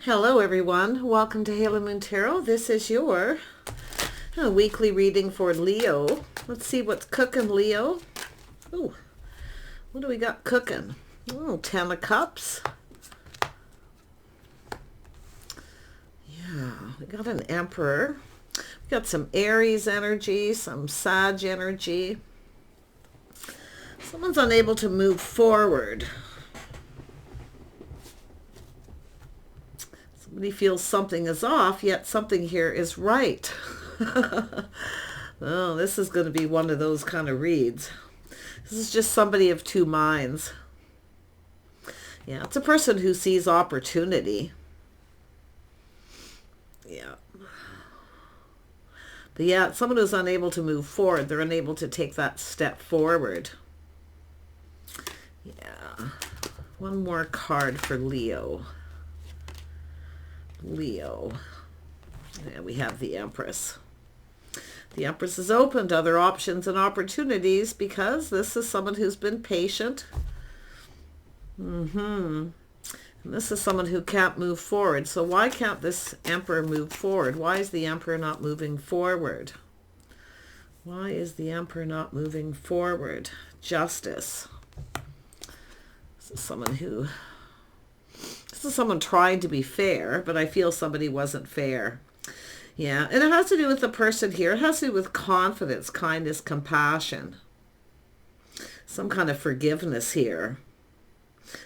Hello everyone, welcome to Halo Moon Tarot. This is your weekly reading for Leo. Let's see what's cooking, Leo. Ooh, what do we got cooking? Oh, 10 of Cups. Yeah, we got an Emperor. We got some Aries energy, some Sag energy. Someone's unable to move forward. Somebody feels something is off, yet something here is right. Oh, this is going to be one of those kind of reads. This is just somebody of two minds. Yeah, it's a person who sees opportunity. Yeah. But yeah, it's someone who's unable to move forward. They're unable to take that step forward. Yeah. One more card for Leo. Leo. Yeah, we have the Empress. The Empress is open to other options and opportunities because this is someone who's been patient. And this is someone who can't move forward. So why can't this Emperor move forward? Why is the Emperor not moving forward? Why is the Emperor not moving forward? Justice. This is someone who... This is someone trying to be fair, but I feel somebody wasn't fair. Yeah, and it has to do with the person here. It has to do with confidence, kindness, compassion. Some kind of forgiveness here.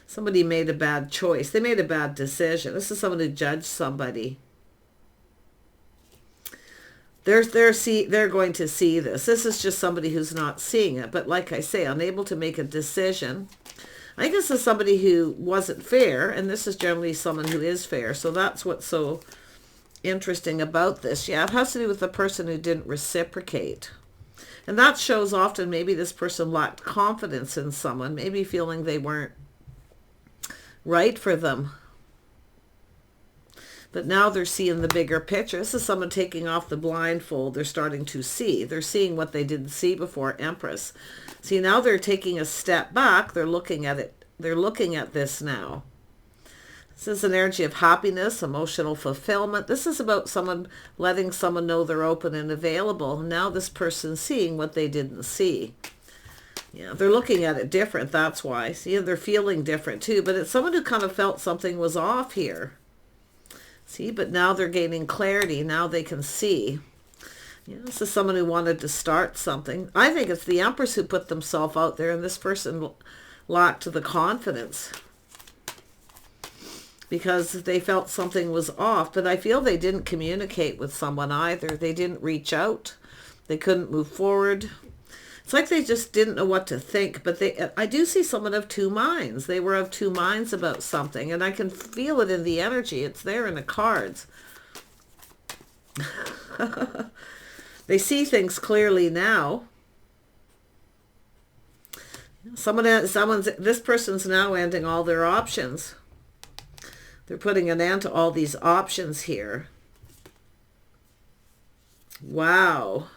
Somebody made a bad choice. They made a bad decision. This is someone who judged somebody. They're going to see this. This is just somebody who's not seeing it. But like I say, unable to make a decision. I think this is somebody who wasn't fair, and this is generally someone who is fair. So that's what's so interesting about this. Yeah, it has to do with the person who didn't reciprocate. And that shows often maybe this person lacked confidence in someone, maybe feeling they weren't right for them. But now they're seeing the bigger picture. This is someone taking off the blindfold. They're starting to see. They're seeing what they didn't see before, Empress. See, now they're taking a step back. They're looking at it. They're looking at this now. This is an energy of happiness, emotional fulfillment. This is about someone letting someone know they're open and available. Now this person's seeing what they didn't see. Yeah, they're looking at it different. That's why. See, they're feeling different too. But it's someone who kind of felt something was off here. See, but now they're gaining clarity. Now they can see. Yeah, this is someone who wanted to start something. I think it's the Empress who put themselves out there, and this person lacked the confidence because they felt something was off. But I feel they didn't communicate with someone either. They didn't reach out. They couldn't move forward. It's like they just didn't know what to think. But I do see someone of two minds. They were of two minds about something, and I can feel it in the energy. It's there in the cards. They see things clearly now. This person's now ending all their options. They're putting an end to all these options here. Wow.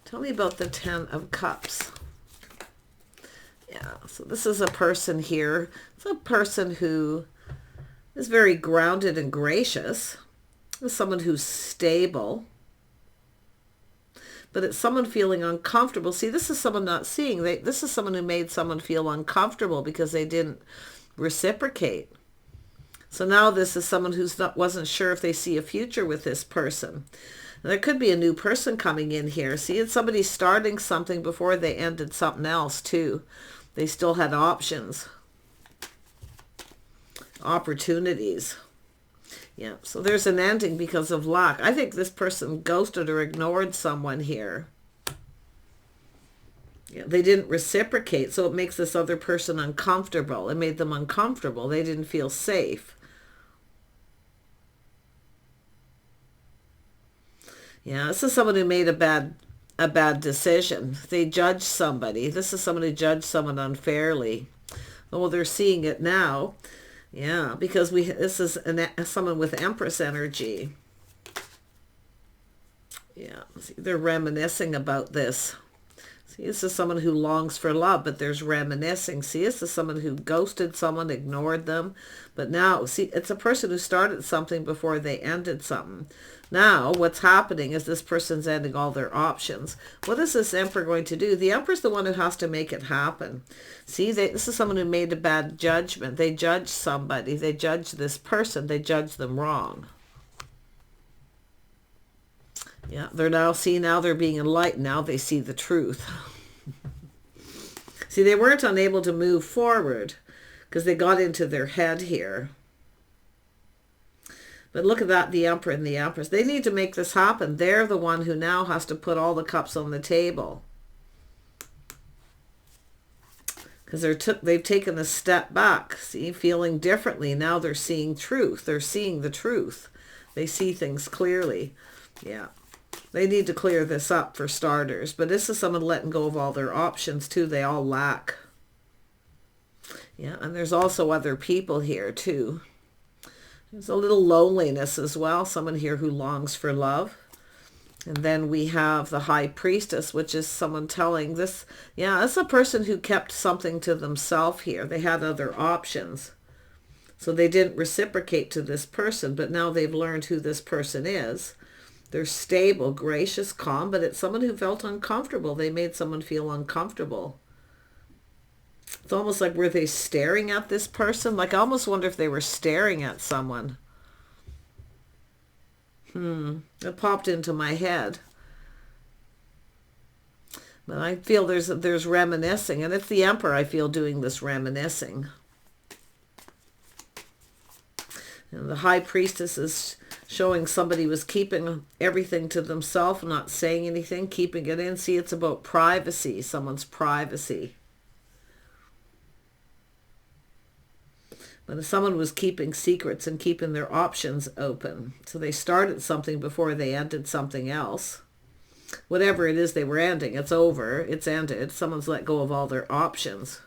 Tell me about the 10 of Cups. Yeah, so this is a person here. It's a person who is very grounded and gracious. It's someone who's stable. But it's someone feeling uncomfortable. See, this is someone not seeing. This is someone who made someone feel uncomfortable because they didn't reciprocate. So now this is someone who's wasn't sure if they see a future with this person. And there could be a new person coming in here. See, it's somebody starting something before they ended something else too. They still had options. Opportunities. Yeah, so there's an ending because of lack. I think this person ghosted or ignored someone here. Yeah, they didn't reciprocate, so it makes this other person uncomfortable. It made them uncomfortable. They didn't feel safe. Yeah, this is someone who made a bad decision. They judged somebody. This is someone who judged someone unfairly. Well, they're seeing it now. Yeah, because this is someone with Empress energy. Yeah, see, they're reminiscing about this. See, See, this is someone who longs for love, but there's reminiscing. See, this is someone who ghosted someone, ignored them. But now, see, it's a person who started something before they ended something. Now, what's happening is this person's ending all their options. What is this Emperor going to do? The Emperor's the one who has to make it happen. See, this is someone who made a bad judgment. They judged somebody. They judged this person. They judged them wrong. Yeah, now they're being enlightened. Now they see the truth. See, they weren't unable to move forward because they got into their head here. But look at that, the Emperor and the Empress. They need to make this happen. They're the one who now has to put all the cups on the table. Because they've taken a step back, see, feeling differently. Now they're seeing truth. They're seeing the truth. They see things clearly. Yeah. They need to clear this up for starters. But this is someone letting go of all their options too. They all lack. Yeah, and there's also other people here too. There's a little loneliness as well. Someone here who longs for love. And then we have the High Priestess, which is someone telling this. Yeah, it's a person who kept something to themselves here. They had other options. So they didn't reciprocate to this person, but now they've learned who this person is. They're stable, gracious, calm, but it's someone who felt uncomfortable. They made someone feel uncomfortable. It's almost like, were they staring at this person? Like, I almost wonder if they were staring at someone. It popped into my head. But I feel there's reminiscing, and it's the Emperor, I feel, doing this reminiscing. And the High Priestess is showing somebody was keeping everything to themselves, not saying anything, keeping it in. See, it's about privacy, someone's privacy. But if someone was keeping secrets and keeping their options open, so they started something before they ended something else. Whatever it is they were ending, it's over, it's ended. Someone's let go of all their options.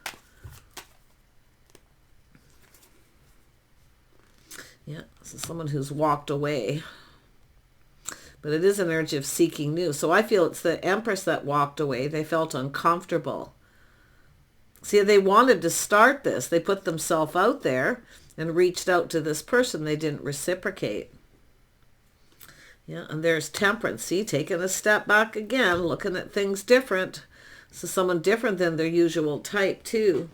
Yeah, this is someone who's walked away. But it is an energy of seeking new. So I feel it's the Empress that walked away. They felt uncomfortable. See, they wanted to start this. They put themselves out there and reached out to this person. They didn't reciprocate. Yeah, and there's Temperance. See, taking a step back again, looking at things different. So someone different than their usual type too.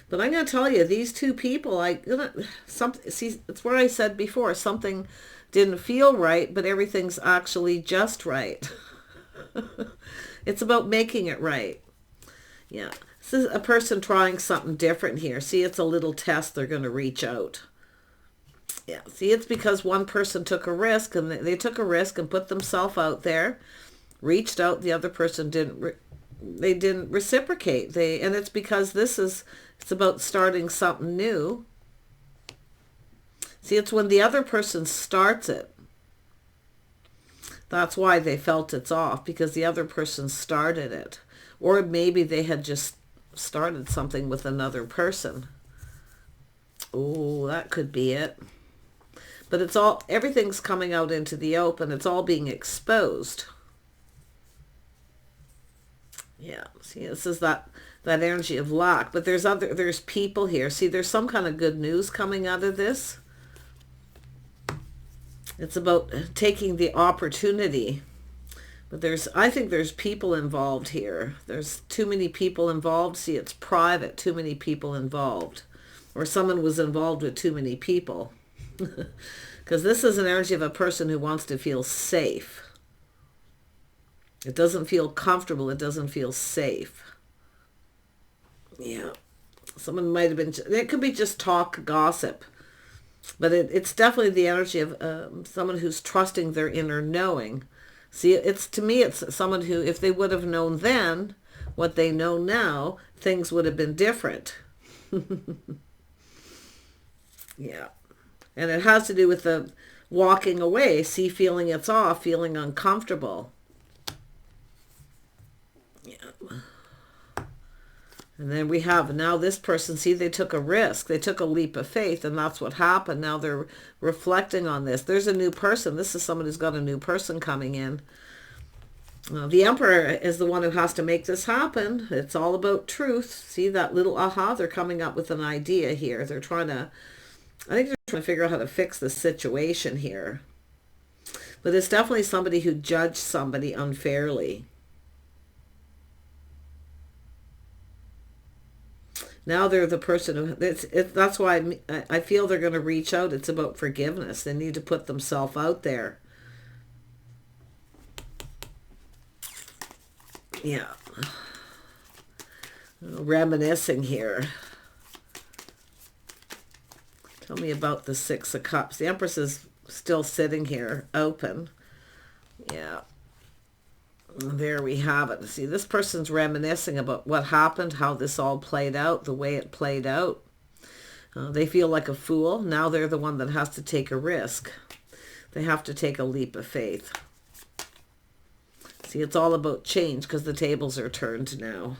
But I'm going to tell you, these two people, see, it's what I said before. Something didn't feel right, but everything's actually just right. It's about making it right. Yeah. This is a person trying something different here. See, it's a little test. They're going to reach out. Yeah. See, it's because one person took a risk, and they took a risk and put themselves out there, reached out. The other person didn't reciprocate. And it's because it's about starting something new. See, it's when the other person starts it. That's why they felt it's off, because the other person started it. Or maybe they had just started something with another person. Oh, that could be it. But everything's coming out into the open. It's all being exposed. Yeah, see, this is that energy of lack. But there's people here. See, there's some kind of good news coming out of this. It's about taking the opportunity. But I think there's people involved here. There's too many people involved. See, it's private, too many people involved. Or someone was involved with too many people. Because this is an energy of a person who wants to feel safe. It doesn't feel comfortable. It doesn't feel safe. Yeah. Someone might have been, it could be just talk, gossip. But it's definitely the energy of someone who's trusting their inner knowing. See, to me, it's someone who, if they would have known then what they know now, things would have been different. Yeah. And it has to do with the walking away. See, feeling it's off, feeling uncomfortable. Yeah. And then we have now this person, see, they took a risk. They took a leap of faith, and that's what happened. Now they're reflecting on this. There's a new person. This is someone who's got a new person coming in. The Emperor is the one who has to make this happen. It's all about truth. See that little aha? They're coming up with an idea here. They're trying to, I think they're trying to figure out how to fix the situation here. But it's definitely somebody who judged somebody unfairly. Now they're the person who, that's why I feel they're going to reach out. It's about forgiveness. They need to put themselves out there. Yeah. Reminiscing here. Tell me about the Six of Cups. The Empress is still sitting here, open. Yeah. There we have it. See, this person's reminiscing about what happened, how this all played out, the way it played out. They feel like a fool. Now they're the one that has to take a risk. They have to take a leap of faith. See, it's all about change because the tables are turned now.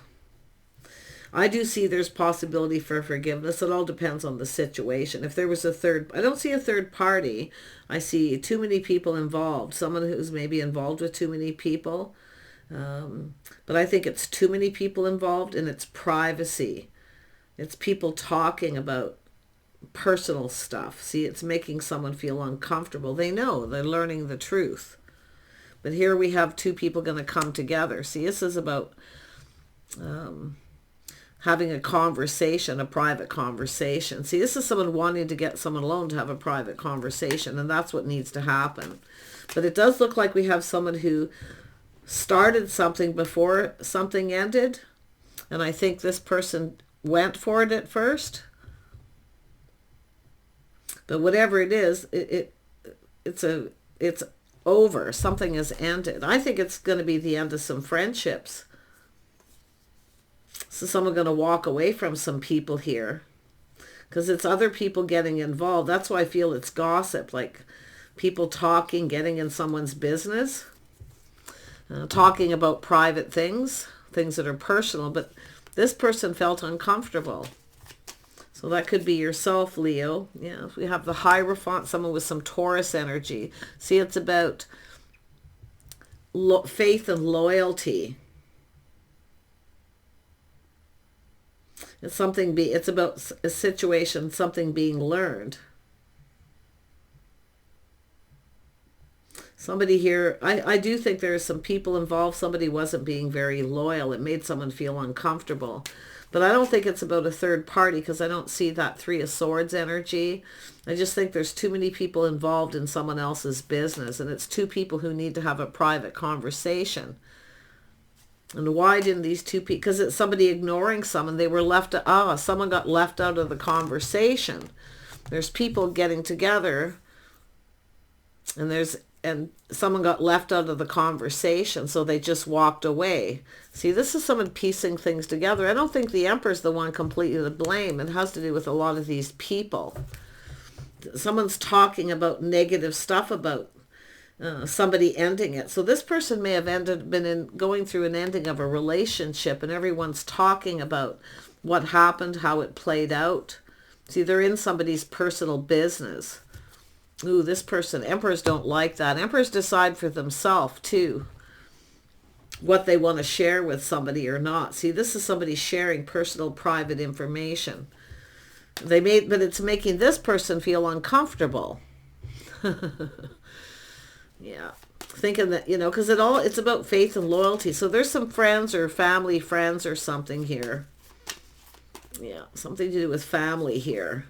I do see there's possibility for forgiveness. It all depends on the situation. If there was a third, I don't see a third party. I see too many people involved. Someone who's maybe involved with too many people. But I think it's too many people involved, and it's privacy. It's people talking about personal stuff. See, it's making someone feel uncomfortable. They know, they're learning the truth. But here we have two people going to come together. See, this is about having a conversation, a private conversation. See, this is someone wanting to get someone alone to have a private conversation, and that's what needs to happen. But it does look like we have someone who started something before something ended, and I think this person went for it at first. But whatever it is, it's over. Something has ended. I think it's going to be the end of some friendships. So someone's going to walk away from some people here because it's other people getting involved. That's why I feel it's gossip, like people talking, getting in someone's business, talking about private things, things that are personal, but this person felt uncomfortable. So that could be yourself, Leo. Yeah, we have the Hierophant, someone with some Taurus energy. See, it's about faith and loyalty. It's about a situation, something being learned. Somebody here, I do think there are some people involved. Somebody wasn't being very loyal. It made someone feel uncomfortable. But I don't think it's about a third party because I don't see that Three of Swords energy. I just think there's too many people involved in someone else's business, and it's two people who need to have a private conversation. And why didn't these two people, because it's somebody ignoring someone, they were left, someone got left out of the conversation. There's people getting together, and someone got left out of the conversation, so they just walked away. See, this is someone piecing things together. I don't think the Emperor's the one completely to blame. It has to do with a lot of these people. Someone's talking about negative stuff about somebody ending it. So this person may have going through an ending of a relationship, and everyone's talking about what happened, how it played out. See, they're in somebody's personal business. Ooh, this person, Emperors don't like that. Emperors decide for themselves too what they want to share with somebody or not. See, this is somebody sharing personal, private information. But it's making this person feel uncomfortable. Yeah, thinking that, because it's about faith and loyalty. So there's some friends or family friends or something here. Yeah, something to do with family here.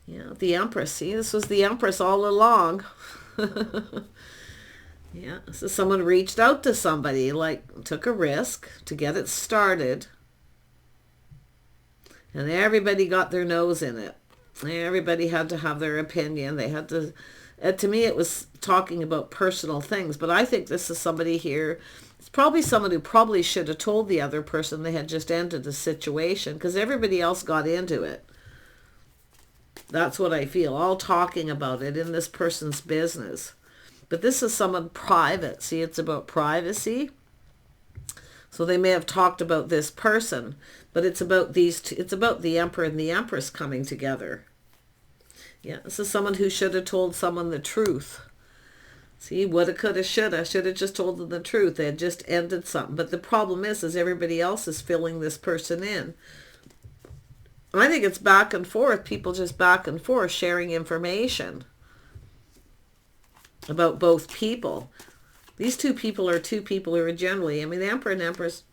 Yeah, the Empress. See, this was the Empress all along. Yeah, so someone reached out to somebody, like took a risk to get it started. And everybody got their nose in it. Everybody had to have their opinion. They had to... to me, it was talking about personal things. But I think this is somebody here. It's probably someone who probably should have told the other person they had just ended the situation, because everybody else got into it. That's what I feel. All talking about it in this person's business. But this is someone private. See, it's about privacy. So they may have talked about this person, but it's about these two, it's about the Emperor and the Empress coming together. Yeah, this is someone who should have told someone the truth. See, woulda, coulda, shoulda. Should have just told them the truth. They had just ended something. But the problem is everybody else is filling this person in. I think it's back and forth. People just back and forth sharing information about both people. These two people are two people who are generally, I mean, the Emperor and Empress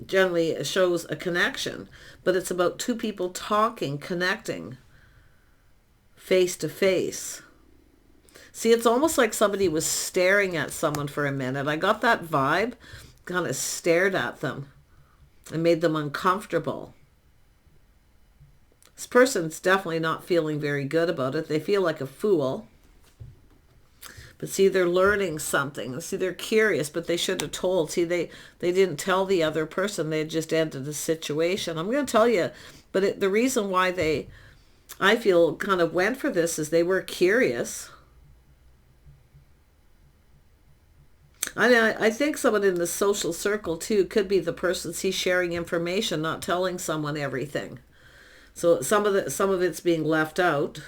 generally shows a connection, but it's about two people talking, connecting, face to face. See, it's almost like somebody was staring at someone for a minute. I got that vibe, kind of stared at them and made them uncomfortable. This person's definitely not feeling very good about it. They feel like a fool. But see, they're learning something. See, they're curious, but they should have told. See, they didn't tell the other person. They had just ended the situation. I'm going to tell you, but the reason why I feel, kind of went for this is they were curious. I think someone in the social circle, too, could be the person, see, sharing information, not telling someone everything. So some of it's being left out.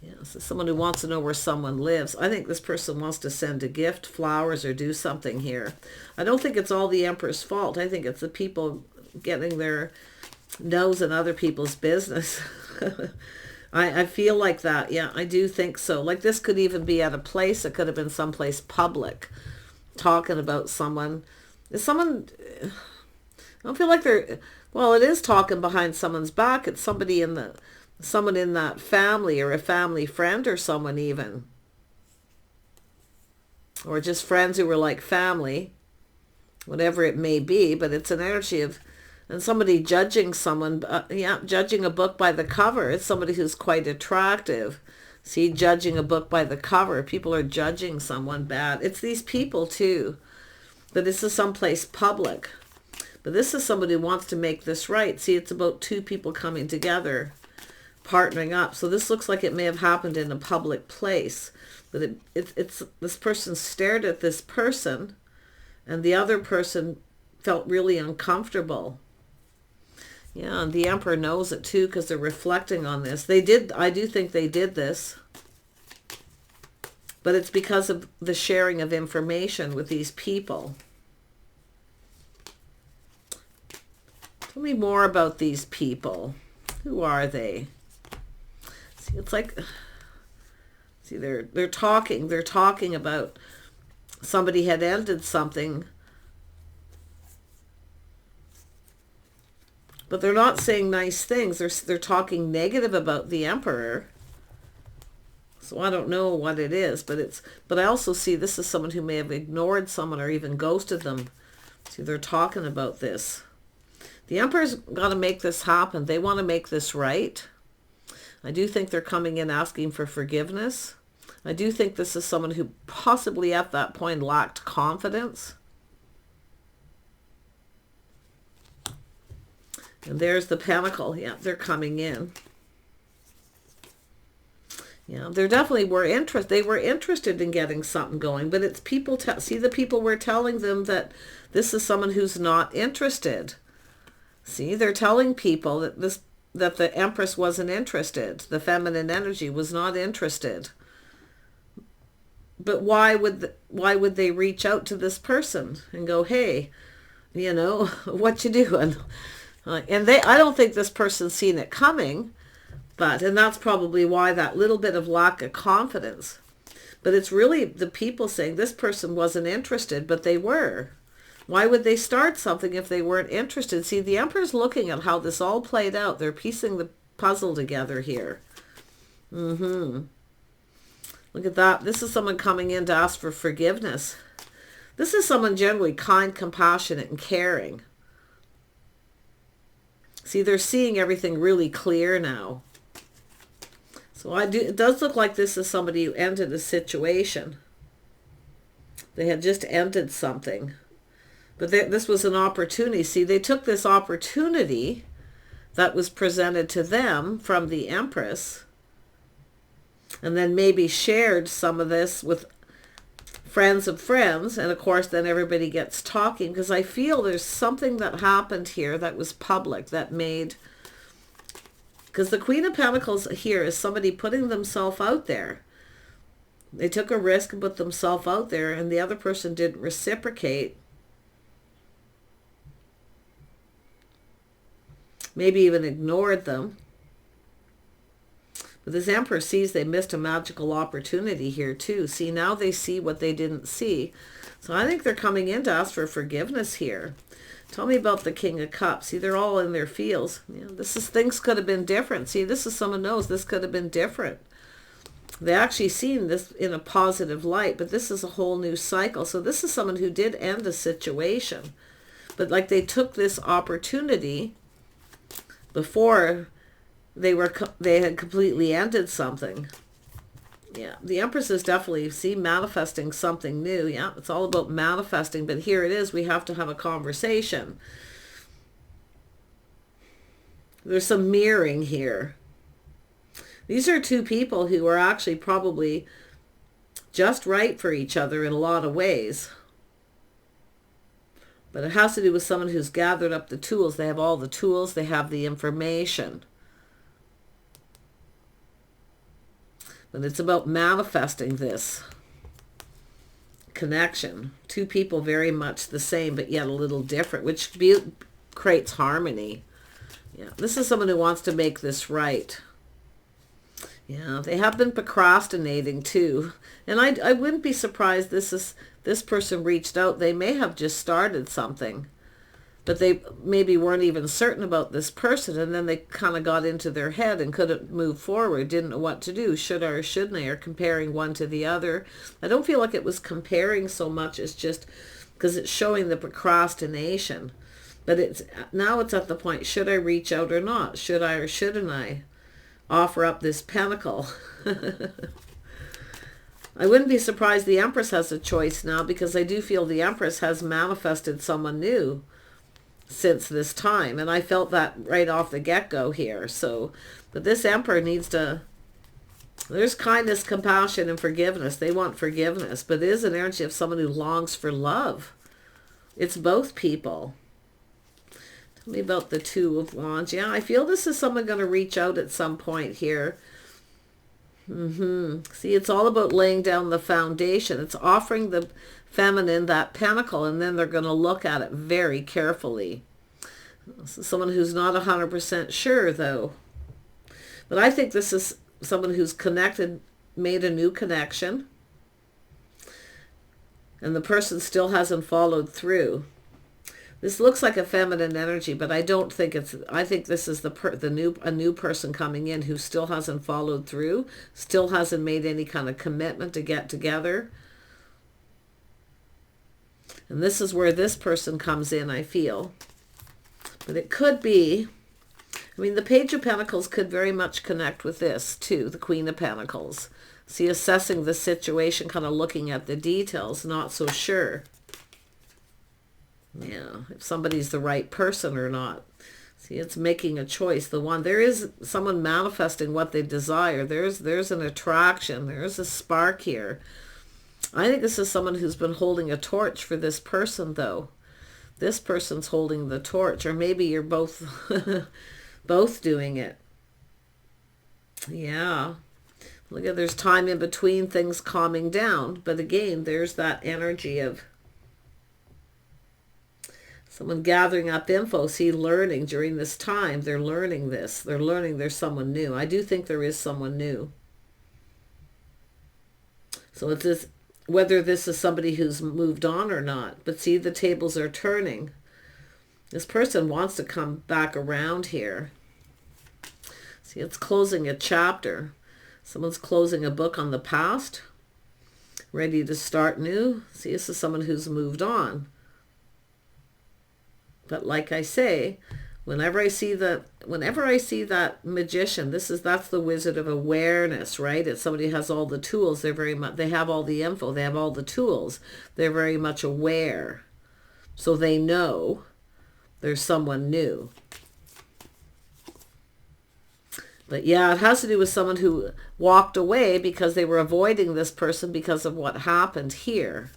Yeah, so someone who wants to know where someone lives. I think this person wants to send a gift, flowers, or do something here. I don't think it's all the Emperor's fault. I think it's the people getting their nose in other people's business. I feel like that. Yeah, I do think so. Like this could even be at a place. It could have been someplace public, talking about someone. Is someone... I don't feel like they're... Well, it is talking behind someone's back. It's someone in that family, or a family friend, or someone even. Or just friends who were like family. Whatever it may be. But it's an energy of... And somebody judging someone, judging a book by the cover. It's somebody who's quite attractive. See, judging a book by the cover. People are judging someone bad. It's these people too. But this is someplace public. But this is somebody who wants to make this right. See, it's about two people coming together, partnering up. So this looks like it may have happened in a public place. But it's this person stared at this person, and the other person felt really uncomfortable. Yeah, and the Emperor knows it too, because they're reflecting on this. I do think they did this. But it's because of the sharing of information with these people. Tell me more about these people. Who are they? See, it's like... See, they're talking about somebody had ended something. But they're not saying nice things. They're talking negative about the Emperor. So I don't know what it is, but I also see this is someone who may have ignored someone or even ghosted them. See, they're talking about this. The Emperor's got to make this happen. They want to make this right. I do think they're coming in asking for forgiveness. I do think this is someone who possibly at that point lacked confidence. And there's the Pentacle. Yeah, they're coming in. Yeah, they definitely were interested. They were interested in getting something going, but it's people. See, the people were telling them that this is someone who's not interested. See, they're telling people that the Empress wasn't interested. The feminine energy was not interested. But why would they reach out to this person and go, hey, what you doing? And I don't think this person's seen it coming, and that's probably why that little bit of lack of confidence. But it's really the people saying this person wasn't interested, but they were. Why would they start something if they weren't interested? See, the Emperor's looking at how this all played out. They're piecing the puzzle together here. Look at that. This is someone coming in to ask for forgiveness. This is someone generally kind, compassionate, and caring. See, they're seeing everything really clear now. So it does look like this is somebody who ended a situation. They had just ended something. But this was an opportunity. See, they took this opportunity that was presented to them from the Empress, and then maybe shared some of this with friends of friends, and of course then everybody gets talking, because I feel there's something that happened here that was public, that made... Because the Queen of Pentacles here is somebody putting themselves out there. They took a risk and put themselves out there, and the other person didn't reciprocate. Maybe even ignored them. But this Emperor sees they missed a magical opportunity here too. See, now they see what they didn't see. So I think they're coming in to ask for forgiveness here. Tell me about the King of Cups. See, they're all in their feels. Things could have been different. See, this is someone knows this could have been different. They actually seen this in a positive light, but this is a whole new cycle. So this is someone who did end a situation. But like they took this opportunity before they had completely ended something. Yeah, the Empress is definitely, see, manifesting something new. Yeah, it's all about manifesting, but here it is. We have to have a conversation. There's some mirroring here. These are two people who are actually probably just right for each other in a lot of ways. But it has to do with someone who's gathered up the tools. They have all the tools. They have the information. But it's about manifesting this connection. Two people very much the same, but yet a little different, which creates harmony. Yeah, this is someone who wants to make this right. Yeah, they have been procrastinating too. And I wouldn't be surprised this person reached out. They may have just started something, but they maybe weren't even certain about this person, and then they kind of got into their head and couldn't move forward, didn't know what to do, should I or shouldn't I, or comparing one to the other. I don't feel like it was comparing so much as just because it's showing the procrastination. But now it's at the point, should I reach out or not? Should I or shouldn't I offer up this pentacle? I wouldn't be surprised the Empress has a choice now, because I do feel the Empress has manifested someone new since this time, and I felt that right off the get-go here. So, but this Emperor needs to, there's kindness, compassion, and forgiveness. They want forgiveness, but it is an energy of someone who longs for love. It's both people. Tell me about the Two of Wands. Yeah, I feel this is someone going to reach out at some point here. See, it's all about laying down the foundation. It's offering the feminine that pentacle, and then they're going to look at it very carefully. This is someone who's not 100% sure, though. But I think this is someone who's connected, made a new connection, and the person still hasn't followed through. This looks like a feminine energy, but I don't think it's, I think this is a new person coming in who still hasn't followed through, still hasn't made any kind of commitment to get together. And this is where this person comes in, I feel. But it could be, I mean, the Page of Pentacles could very much connect with this too, the Queen of Pentacles. See, assessing the situation, kind of looking at the details, not so sure. Yeah, if somebody's the right person or not. See, it's making a choice. There is someone manifesting what they desire. There's an attraction. There's a spark here. I think this is someone who's been holding a torch for this person, though. This person's holding the torch, or maybe you're both both doing it. Yeah. Look at, there's time in between things calming down, but again, there's that energy of someone gathering up info. See, learning during this time. They're learning this. They're learning there's someone new. I do think there is someone new. So it's this, whether this is somebody who's moved on or not. But see, the tables are turning. This person wants to come back around here. See, it's closing a chapter. Someone's closing a book on the past, ready to start new. See, this is someone who's moved on. But like I say, whenever I see that magician, that's the Wizard of Awareness, right? It's somebody who has all the tools. They have all the info. They have all the tools. They're very much aware. So they know there's someone new. But yeah, it has to do with someone who walked away because they were avoiding this person because of what happened here.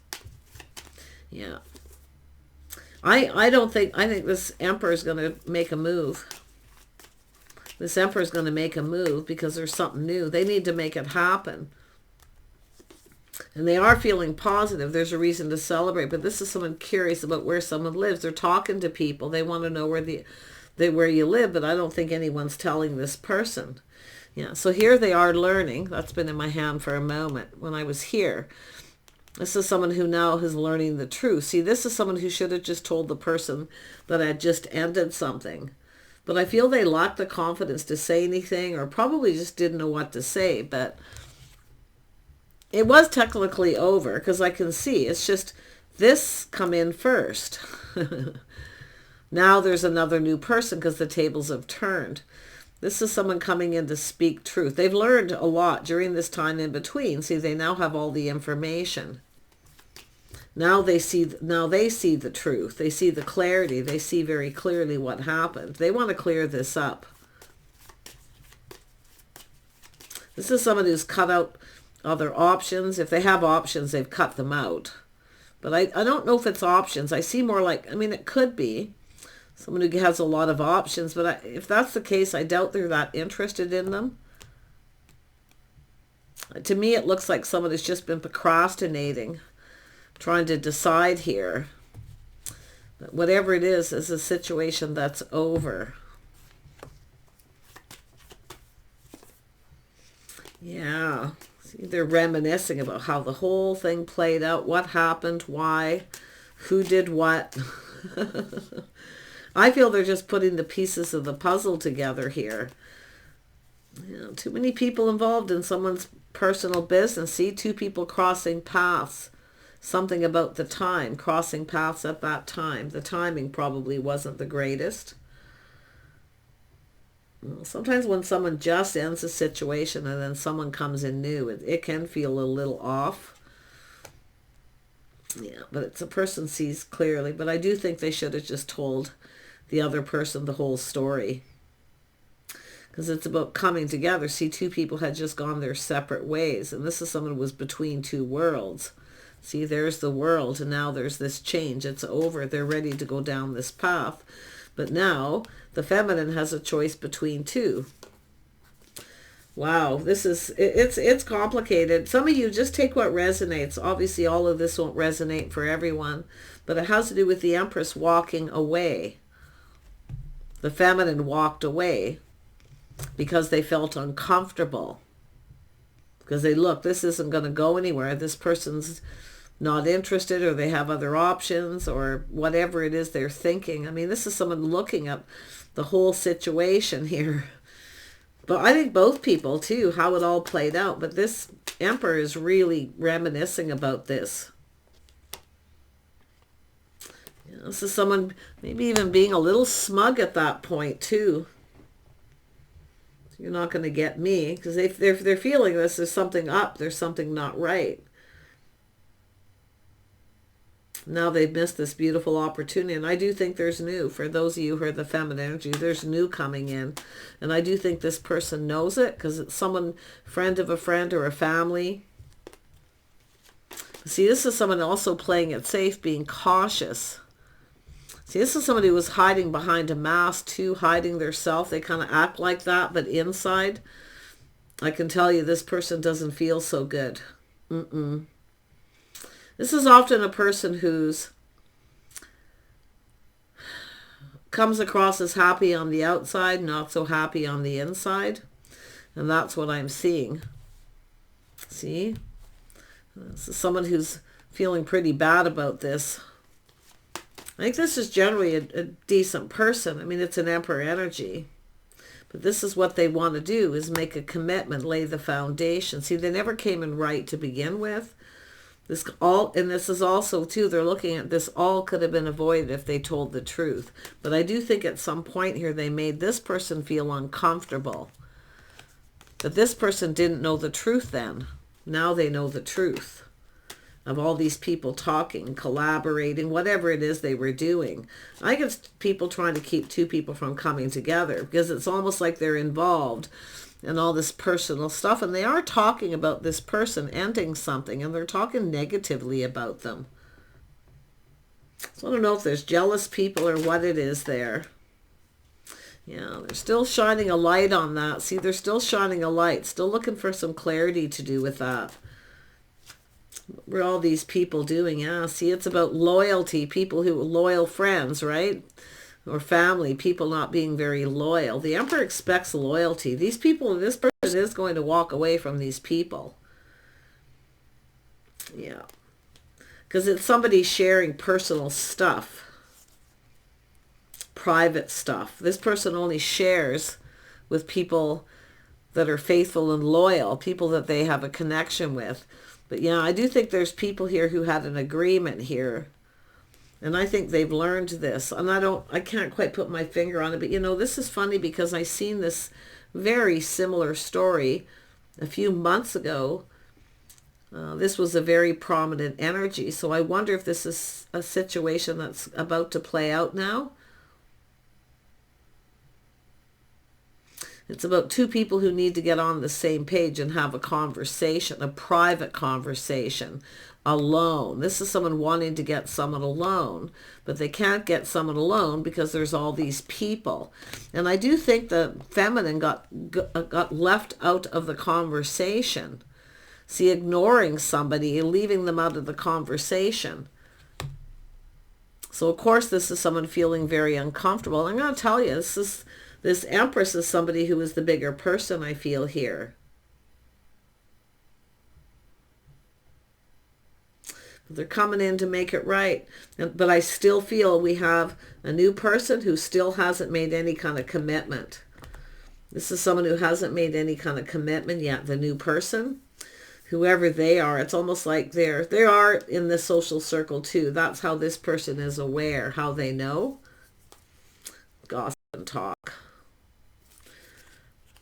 Yeah. I think this Emperor is going to make a move. This Emperor is going to make a move because there's something new. They need to make it happen. And they are feeling positive. There's a reason to celebrate. But this is someone curious about where someone lives. They're talking to people. They want to know where you live, but I don't think anyone's telling this person. Yeah, so here they are learning. That's been in my hand for a moment when I was here. This is someone who now is learning the truth. See, this is someone who should have just told the person that had just ended something. But I feel they lacked the confidence to say anything, or probably just didn't know what to say. But it was technically over, because I can see it's just this come in first. Now there's another new person because the tables have turned. This is someone coming in to speak truth. They've learned a lot during this time in between. See, they now have all the information. Now they see the truth. They see the clarity. They see very clearly what happened. They want to clear this up. This is someone who's cut out other options. If they have options, they've cut them out. But I don't know if it's options. I see more like, I mean, it could be someone who has a lot of options, but if that's the case, I doubt they're that interested in them. To me, it looks like someone who's just been procrastinating, trying to decide here. But whatever it is a situation that's over. Yeah. See, they're reminiscing about how the whole thing played out, what happened, why, who did what. I feel they're just putting the pieces of the puzzle together here. You know, too many people involved in someone's personal business. See, two people crossing paths. Something about the time, crossing paths at that time. The timing probably wasn't the greatest. Sometimes when someone just ends a situation and then someone comes in new, it can feel a little off. Yeah, but it's a person sees clearly. But I do think they should have just told the other person the whole story. Because it's about coming together. See, two people had just gone their separate ways. And this is someone who was between two worlds. See, there's the world. And now there's this change. It's over. They're ready to go down this path. But now the feminine has a choice between two. Wow, this is, it's complicated. Some of you just take what resonates. Obviously, all of this won't resonate for everyone. But it has to do with the Empress walking away. The feminine walked away because they felt uncomfortable. Because they look, this isn't going to go anywhere. This person's not interested, or they have other options, or whatever it is they're thinking. I mean, this is someone looking at the whole situation here. But I think both people too, how it all played out. But this Emperor is really reminiscing about this. This is someone maybe even being a little smug at that point too. You're not going to get me, because they're feeling this. There's something up. There's something not right. Now they've missed this beautiful opportunity. And I do think there's new. For those of you who are the feminine energy, there's new coming in. And I do think this person knows it, because it's someone, friend of a friend or a family. See, this is someone also playing it safe, being cautious. See, this is somebody who was hiding behind a mask too, hiding their self. They kind of act like that, but inside, I can tell you this person doesn't feel so good. This is often a person who's comes across as happy on the outside, not so happy on the inside. And that's what I'm seeing. See? This is someone who's feeling pretty bad about this. I think this is generally a decent person. I mean, it's an Emperor energy. But this is what they want to do, is make a commitment, lay the foundation. See, they never came in right to begin with. And this is also, too, they're looking at this all could have been avoided if they told the truth. But I do think at some point here they made this person feel uncomfortable. But this person didn't know the truth then. Now they know the truth of all these people talking, collaborating, whatever it is they were doing. I think it's people trying to keep two people from coming together, because it's almost like they're involved in all this personal stuff. And they are talking about this person ending something, and they're talking negatively about them. So I don't know if there's jealous people or what it is there. Yeah, they're still shining a light on that. See, they're still shining a light, still looking for some clarity to do with that. What are all these people doing? Yeah, see, it's about loyalty. People who are loyal friends, right? Or family. People not being very loyal. The Emperor expects loyalty. These people, this person is going to walk away from these people. Yeah. Because it's somebody sharing personal stuff. Private stuff. This person only shares with people that are faithful and loyal. People that they have a connection with. But yeah, I do think there's people here who had an agreement here. And I think they've learned this. And I can't quite put my finger on it. But you know, this is funny because I seen this very similar story a few months ago. This was a very prominent energy. So I wonder if this is a situation that's about to play out now. It's about two people who need to get on the same page and have a conversation, a private conversation, alone. This is someone wanting to get someone alone, but they can't get someone alone because there's all these people. And I do think the feminine got left out of the conversation. See, ignoring somebody, leaving them out of the conversation. So, of course, this is someone feeling very uncomfortable. I'm going to tell you, this Empress is somebody who is the bigger person, I feel here. They're coming in to make it right. But I still feel we have a new person who still hasn't made any kind of commitment. This is someone who hasn't made any kind of commitment yet. The new person, whoever they are, it's almost like they are in the social circle too. That's how this person is aware, how they know. Gossip and talk.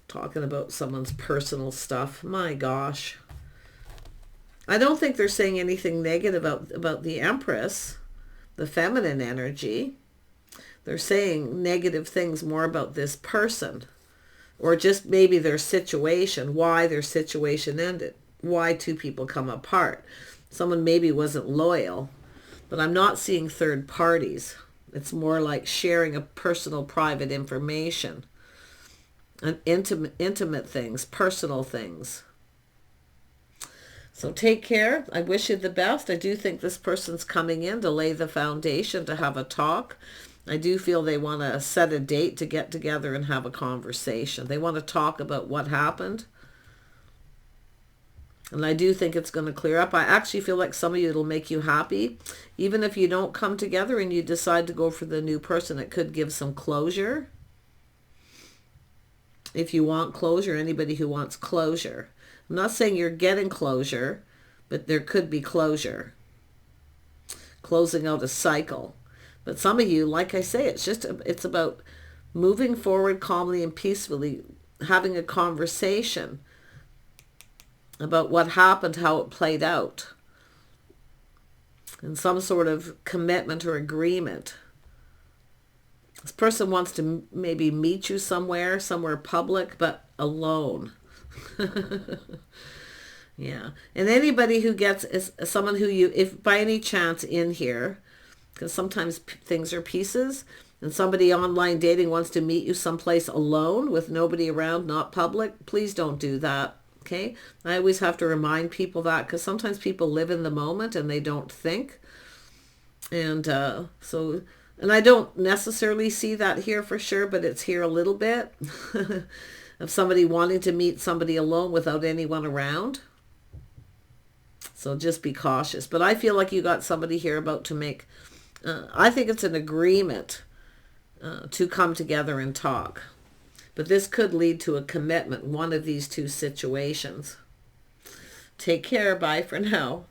Talking about someone's personal stuff. My gosh. I don't think they're saying anything negative about the Empress, the feminine energy. They're saying negative things more about this person. Or just maybe their situation, why their situation ended. Why two people come apart. Someone maybe wasn't loyal. But I'm not seeing third parties. It's more like sharing a personal, private information. And intimate things, personal things. So take care. I wish you the best. I do think this person's coming in to lay the foundation, to have a talk. I do feel they want to set a date to get together and have a conversation. They want to talk about what happened. And I do think it's going to clear up. I actually feel like some of you, it'll make you happy. Even if you don't come together and you decide to go for the new person, it could give some closure. If you want closure, anybody who wants closure. I'm not saying you're getting closure, but there could be closure. Closing out a cycle. But some of you, like I say, it's about moving forward calmly and peacefully, having a conversation about what happened, how it played out. And some sort of commitment or agreement. This person wants to maybe meet you somewhere public, but alone. Yeah. And anybody who gets is someone who you, if by any chance in here, because sometimes things are pieces, and somebody online dating wants to meet you someplace alone with nobody around, not public, please don't do that. Okay? I always have to remind people that, because sometimes people live in the moment and they don't think. And and I don't necessarily see that here for sure, but it's here a little bit of somebody wanting to meet somebody alone without anyone around. So just be cautious. But I feel like you got somebody here about to make, I think it's an agreement to come together and talk. But this could lead to a commitment, one of these two situations. Take care. Bye for now.